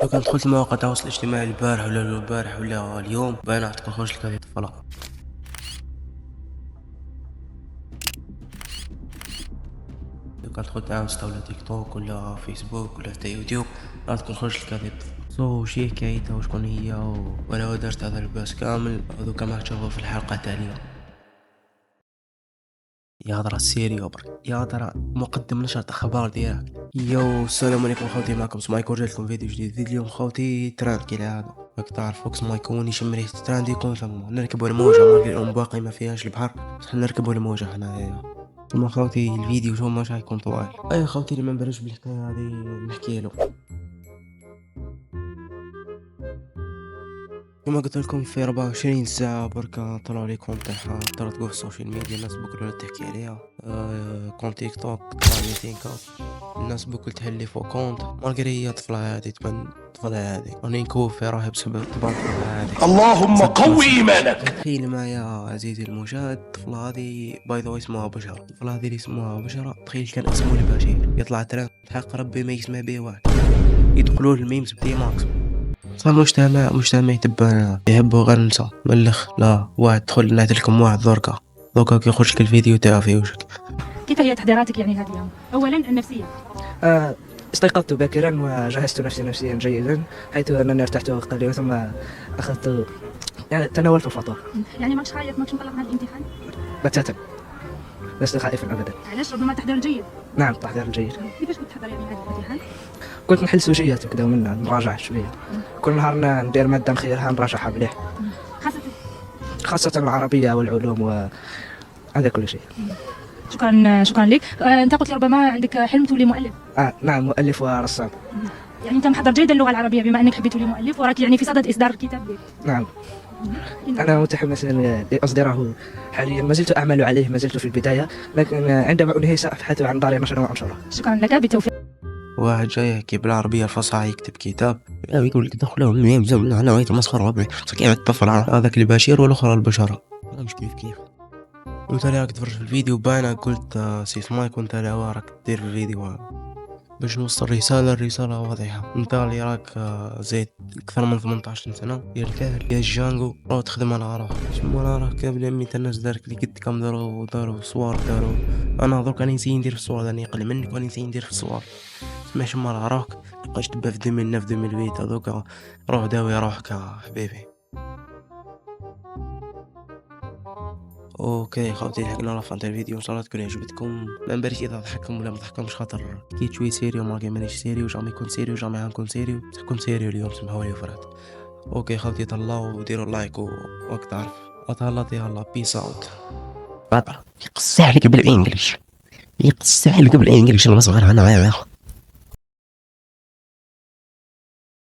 لو كنت دخلت مواقع التواصل الاجتماعي البارح ولا اليوم بيانات كنخرج لك هذه الطفلة. لو كنت دخلت انستا ولا تيك توك ولا فيسبوك ولا حتى يوتيوب راح كنخرج لك هذه الطفلة. شي حكايتها وشكون هي وانا درت هذا الباس كامل هذوك ما تشوفوا في الحلقة التالية. يا هضرة سيريو برك يا هضرة مقدم نشرة اخبار ديالك. يو السلام عليكم خوتي، معكم سمايك ورجعت لكم فيديو جديد اليوم خوتي. تراند كالعادة راك تعرف فوكس ما يكون يشم ريحة التراند يكون ثم نركبوا الموجة مالقي الام باقي ما فيهاش البحر بصح نركبوا الموجة حنايا. ثم خوتي الفيديو شو مش حيكون طوال. اي خوتي اللي ما نبرش بالحكاية هذه نحكي له. كما قلت لكم في 24 ساعة بركة طلعوا لي كونت تاعها طلعت في السوشيال ميديا، الناس بكل ولا تحكي عليها. كونت تيك توك طلع 200 الناس بكل تحلي فوق كونت مالغري هي طفلة هادي تبان طفلة هادي راني نكوف في راهي بسبب تبان طفلة هادي. اللهم قوي ايمانك. تخيل معايا عزيزي المشاهد الطفلة هادي باي ذا اسمها بشرة، الطفلة هادي اللي اسمها بشرة تخيل كان اسمه البشير يطلع ترند حق ربي ما يسمع به واحد يدخلوا الميمز بدي ماكس. صار مجتمع تبان يحبوا غير النساء ملخ. لا واحد دخل نعت لكم واحد دوكا كيخرج لك الفيديو تاعو في وجهك. كيف هي تحضيراتك يعني هذه اليوم؟ اولا النفسيه. استيقظت باكرا وجهزت نفسي نفسيا جيدا حيث انني ارتحت قليلا ثم اخذت تناولت الفطور. يعني ماكش خايف ماكش مقلق من الامتحان؟ بتاتا لست خائفا ابدا. علاش ربما تحضير جيد؟ نعم تحضير جيد. كيفاش كنت تحضر يعني هذا الامتحان؟ كنت نحل سوجيات كذا ومنها نراجع شويه كل نهار ندير ماده نخيرها نراجعها مليح خاصه العربيه والعلوم وهذا كل شيء. شكرا لك. انت قلت لي ربما عندك حلم تولي مؤلف. نعم مؤلف ورسام. يعني انت محضر جيدا اللغه العربيه بما انك حبيت تولي مؤلف وراك يعني في صدد اصدار كتاب لك. نعم انا متحمس لاصدره حاليا، ما زلت اعمل عليه، ما زلت في البدايه، لكن عندما انهي سابحث عن دار نشر وانشره. شكرا لك بالتوفيق. واحد جاي يحكي بالعربية الفصحى يكتب كتاب يقول لك دخلوا من يمزم على نوعية المسخرة كيف الطفل هذاك البشير والاخرى البشرة مش كيف وانت اللي راك تفرج في الفيديو باينة قلت سيف مايك وانت اللي راك دير في الفيديو باش نوصل الرسالة واضحة. انت اللي راك زيد اكثر من 18 سنة يا الكاهل يا الجانجو راك تخدم على روحك. شمال راك قبل امي الناس دارك اللي قد كم داروا صوار داروا. انا درك راني نسي ندير في الصوار راني اقل منك وراني نسي ندير في الصوار. سمع شمال راك متبقاش تبا في 2009 في 2008 هذوك روح داوي روحك حبيبي. اوكي خوتي لحقنا لفانت الفيديو ان شاء الله تكون عجبتكم. ما نباليش اذا ضحككم ولا ما ضحككمش خاطر حكيت شويه سيريو ما مانيش سيريو جامي يكون سيريو جامي غنكون سيريو بصح كون سيريو اليوم سمحوا لي فرات. اوكي خوتي طلعوا وديروا لايك وراك تعرف يلا بيس اوت. يقص عليك بالانجليش المصغر انا